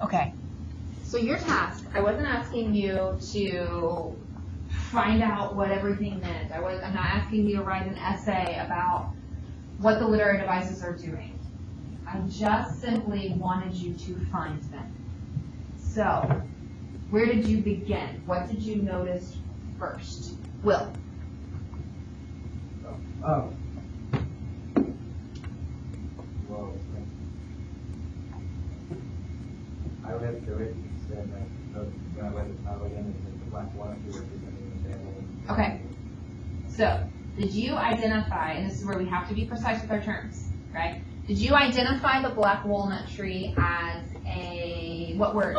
Okay. So your task, I wasn't asking you to find out what everything meant. I'm not asking you to write an essay about what the literary devices are doing. I just simply wanted you to find them. So, where did you begin? What did you notice first? Will. Well, I read through it and said that when I read the title again, it said the Black Walnut Tree representing the family. Okay. So, did you identify, and this is where we have to be precise with our terms, right? Did you identify the Black Walnut Tree as a, what word?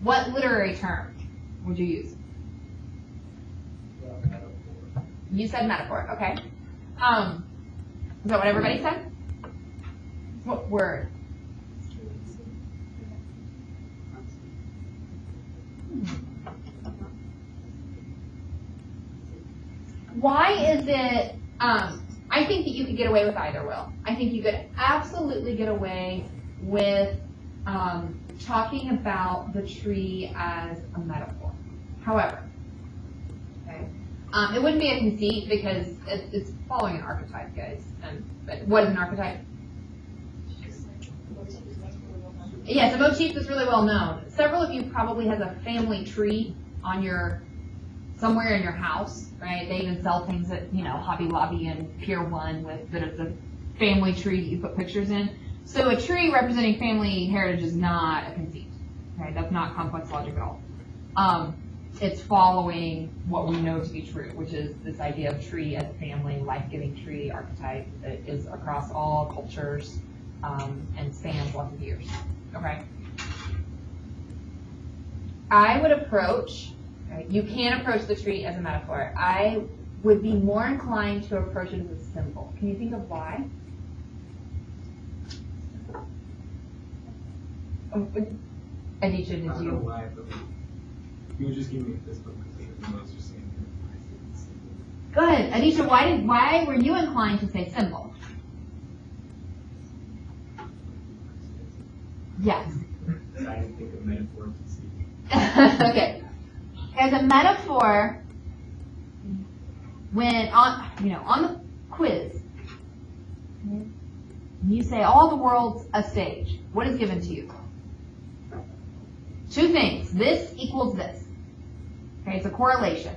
What literary term would you use? Metaphor. You said metaphor, okay. Is that what everybody said? What word? Why is it, I think that you could get away with either, Will. I think you could absolutely get away with talking about the tree as a metaphor. However, okay, it wouldn't be a conceit because it's following an archetype, guys. But what is an archetype? Yes, a motif that's really well known. Several of you probably has a family tree on somewhere in your house, right? They even sell things at, Hobby Lobby and Pier 1 that it's a family tree that you put pictures in. So a tree representing family heritage is not a conceit, right? That's not complex logic at all. It's following what we know to be true, which is this idea of tree as family, life-giving tree archetype that is across all cultures and spans lots of years, okay? I would approach, right, you can approach the tree as a metaphor. I would be more inclined to approach it as a symbol. Can you think of why? Adisha, did you? I don't know why, but you were just giving me this book because I was just saying Go ahead, Adisha. Why were you inclined to say symbol? Yes. I didn't think of metaphor to see. Okay. As a metaphor, when on the quiz, you say all the world's a stage. What is given to you? Two things. This equals this. Okay, it's a correlation.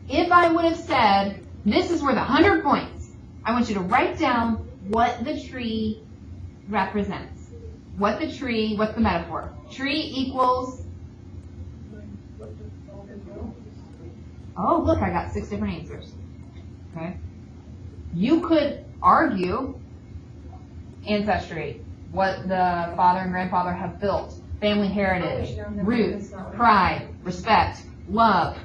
If I would have said, this is worth 100 points, I want you to write down what the tree represents. What's the metaphor? Tree equals, oh, look, I got 6 different answers. Okay. You could argue ancestry, what the father and grandfather have built, family heritage, roots, pride, respect, love,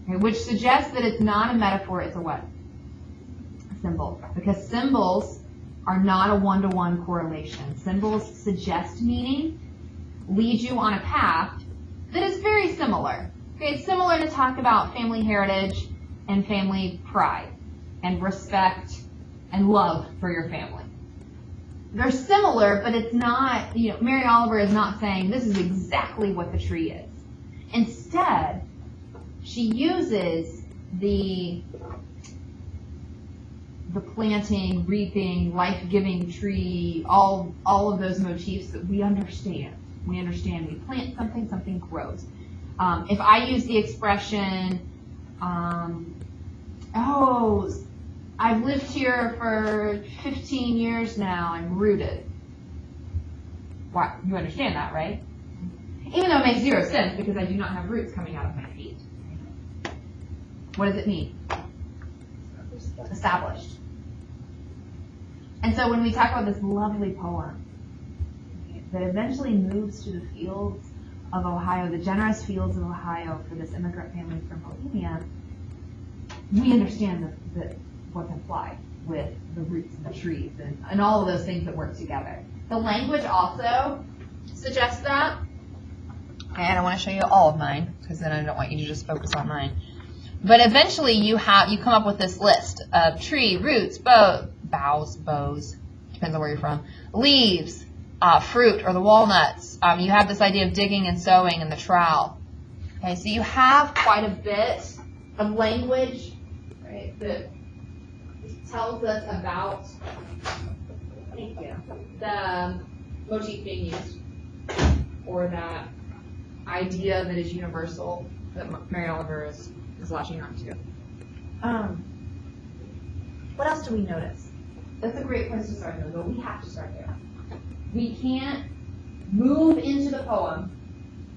okay, which suggests that it's not a metaphor, it's a what? A symbol. Because symbols are not a one-to-one correlation. Symbols suggest meaning, lead you on a path that is very similar. Okay, it's similar to talk about family heritage and family pride and respect and love for your family. They're similar, but it's not, Mary Oliver is not saying this is exactly what the tree is. Instead, she uses the planting, reaping, life-giving tree, all of those motifs that we understand. We understand we plant something, something grows. If I use the expression, I've lived here for 15 years now, I'm rooted. Why? You understand that, right? Even though it makes zero sense because I do not have roots coming out of my feet. What does it mean? Established. And so when we talk about this lovely poem that eventually moves to the fields of Ohio, the generous fields of Ohio for this immigrant family from Bohemia, we understand what's implied with the roots and the trees and all of those things that work together. The language also suggests that. And I want to show you all of mine because then I don't want you to just focus on mine. But eventually you come up with this list of tree, roots, boughs, depends on where you're from. Leaves, fruit, or the walnuts. You have this idea of digging and sowing and the trowel. Okay, so you have quite a bit of language, right, that tells us about the motif being used, or that idea that is universal that Mary Oliver is latching on to. What else do we notice? That's a great place to start, though, but we have to start there. We can't move into the poem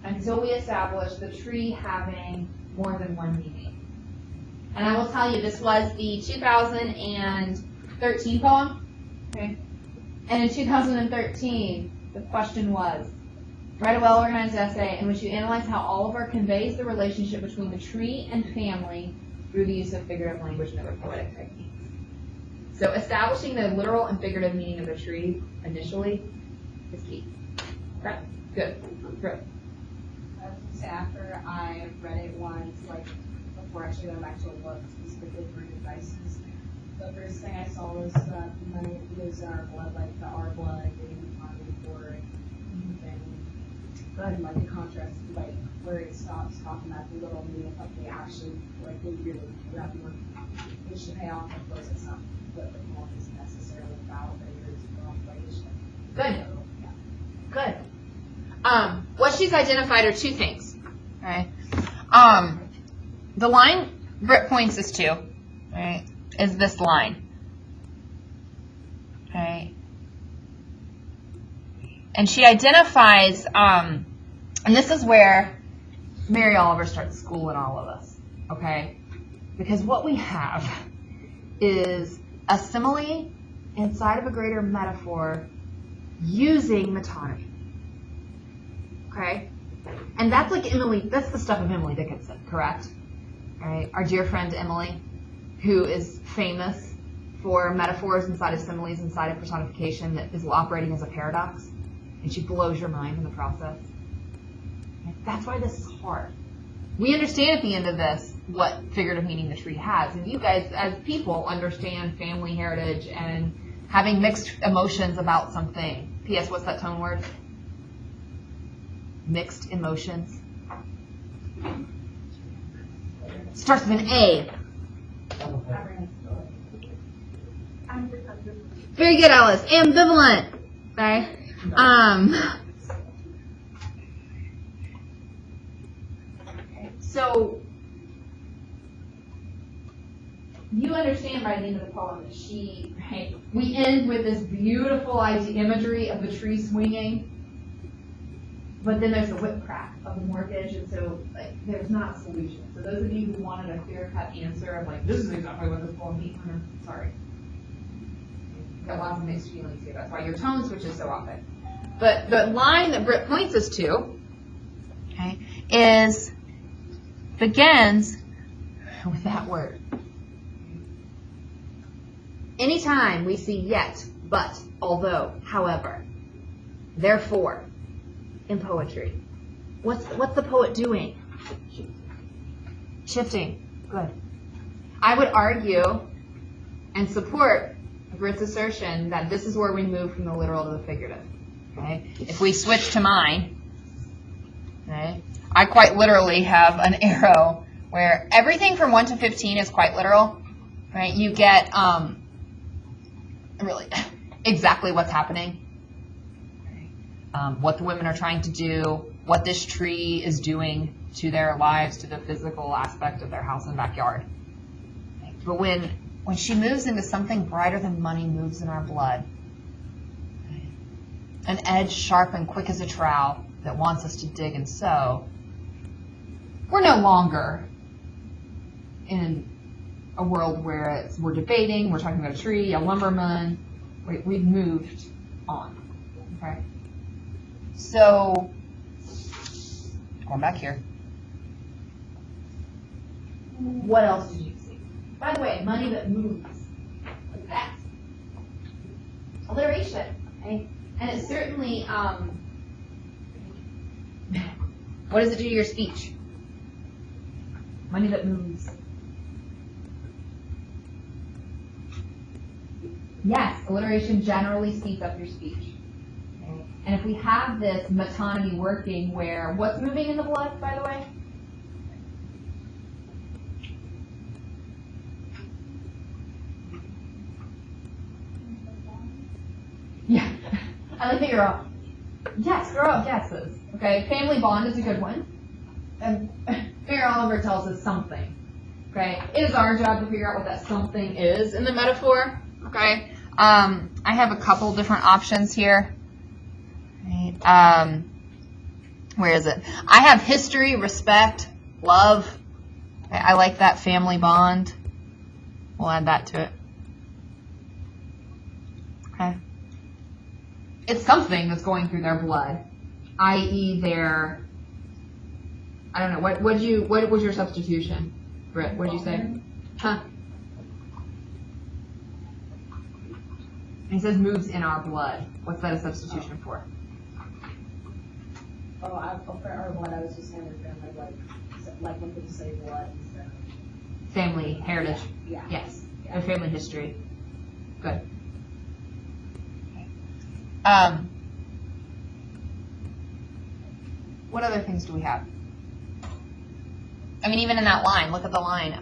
until we establish the tree having more than one meaning. And I will tell you, this was the 2013 poem. Okay. And in 2013, the question was, write a well-organized essay in which you analyze how Oliver conveys the relationship between the tree and family through the use of figurative language and other poetic techniques. So establishing the literal and figurative meaning of the tree initially is key. Okay, good. Great. After I read it once, like before actually going back to look specifically for devices, the first thing I saw was money was our blood, like the our blood getting money for it, and like the contrast, like where it stops talking about the little meaning of the action, like we really have to work. We should pay off, of course, it's not what the poem is necessarily about, but it's relation. Good. Good. What she's identified are two things. Right. The line Britt points us to, right, is this line. Okay. And she identifies, and this is where Mary Oliver starts schooling all of us. Okay. Because what we have is a simile inside of a greater metaphor using metonymy. Okay? And that's like Emily, that's the stuff of Emily Dickinson, correct? Right? Our dear friend Emily, who is famous for metaphors inside of similes, inside of personification that is operating as a paradox, and she blows your mind in the process. Okay? That's why this is hard. We understand at the end of this what figurative meaning the tree has, and you guys as people understand family heritage and having mixed emotions about something. P.S. What's that tone word? Mixed emotions. Starts with an A. Very good, Alice. Ambivalent. Okay. So you understand by the end of the poem that we end with this beautiful imagery of the tree swinging. But then there's the whip crack of the mortgage, and so there's not a solution. So those of you who wanted a clear-cut answer of this is exactly what this poem means, sorry. You've got lots of mixed feelings here. That's why your tone switches so often. But the line that Britt points us to, okay, begins with that word. Anytime we see yet, but, although, however, therefore, in poetry, what's the poet doing? Shifting. Good. I would argue and support Britt's assertion that this is where we move from the literal to the figurative. Okay? If we switch to mine, okay, I quite literally have an arrow where everything from 1 to 15 is quite literal. Right? You get really exactly what's happening. What the women are trying to do, what this tree is doing to their lives, to the physical aspect of their house and backyard. But when she moves into something brighter than money moves in our blood, an edge sharp and quick as a trowel that wants us to dig and sow, we're no longer in a world where we're debating, we're talking about a tree, a lumberman. We've moved on. Okay? So, going back here. What else did you see? By the way, money that moves. Like that. Alliteration. Okay? And it certainly, what does it do to your speech? Money that moves. Yes, alliteration generally speeds up your speech. Okay. And if we have this metonymy working where, what's moving in the blood, by the way? Yeah. I like that you're all, yes, grow up guesses. Okay, family bond is a good one. And Mayor Oliver tells us something. Okay, it is our job to figure out what that something is in the metaphor. Okay, I have a couple different options here. Right. Where is it? I have history, respect, love. Okay, I like that family bond. We'll add that to it. Okay. It's something that's going through their blood, i.e. their, I don't know, what was your substitution, Britt? What did you say? Huh? He says moves in our blood. What's that a substitution for? Oh, for our blood, I was just saying family, like when people say blood instead of. Family, heritage. Yeah. Yes. Yeah. Family history. Good. What other things do we have? I mean, even in that line, look at the line.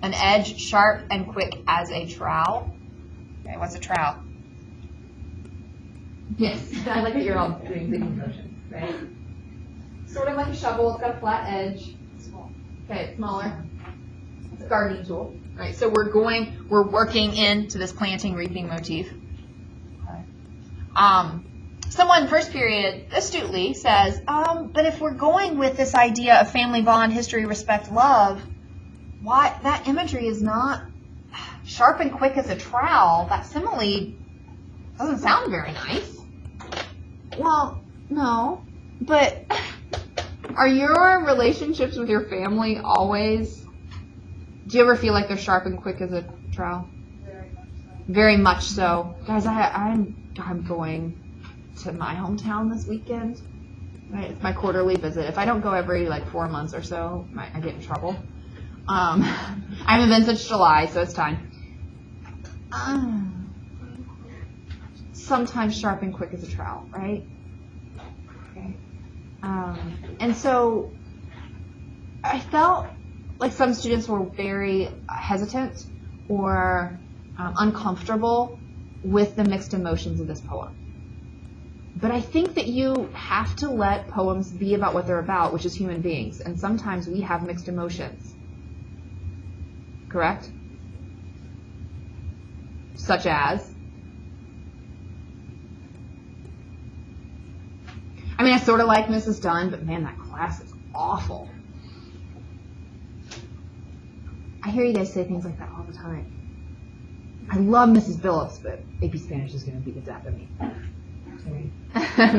An edge, sharp and quick as a trowel. Okay, what's a trowel? Yes, I like that you're all doing big motions, right? Sort of like a shovel, it's got a flat edge. Small. Okay, it's smaller. It's a gardening tool. Right, so we're working into this planting, reaping motif. Okay. Someone first period astutely says, but if we're going with this idea of family bond, history, respect, love, why that imagery is not sharp and quick as a trowel? That simile doesn't sound very nice. Well, no, but are your relationships with your family always? Do you ever feel like they're sharp and quick as a trowel? Very much so. Guys, I'm going to my hometown this weekend. Right? It's my quarterly visit. If I don't go every 4 months or so, I get in trouble. I haven't been since July, so it's time. Sometimes sharp and quick as a trowel, right? Okay. And so I felt like some students were very hesitant or uncomfortable with the mixed emotions of this poem. But I think that you have to let poems be about what they're about, which is human beings. And sometimes we have mixed emotions. Correct? Such as? I mean, I sort of like Mrs. Dunn, but man, that class is awful. I hear you guys say things like that all the time. I love Mrs. Phillips, but AP Spanish is going to beat the death of me.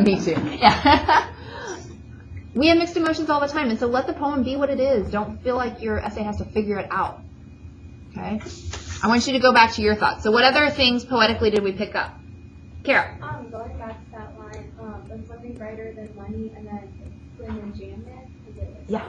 Me too. Yeah. We have mixed emotions all the time, and so let the poem be what it is. Don't feel like your essay has to figure it out. Okay? I want you to go back to your thoughts. So what other things poetically did we pick up? Kara. Going back to that line, there's something brighter than money, and then when you jam it, is it like Yeah.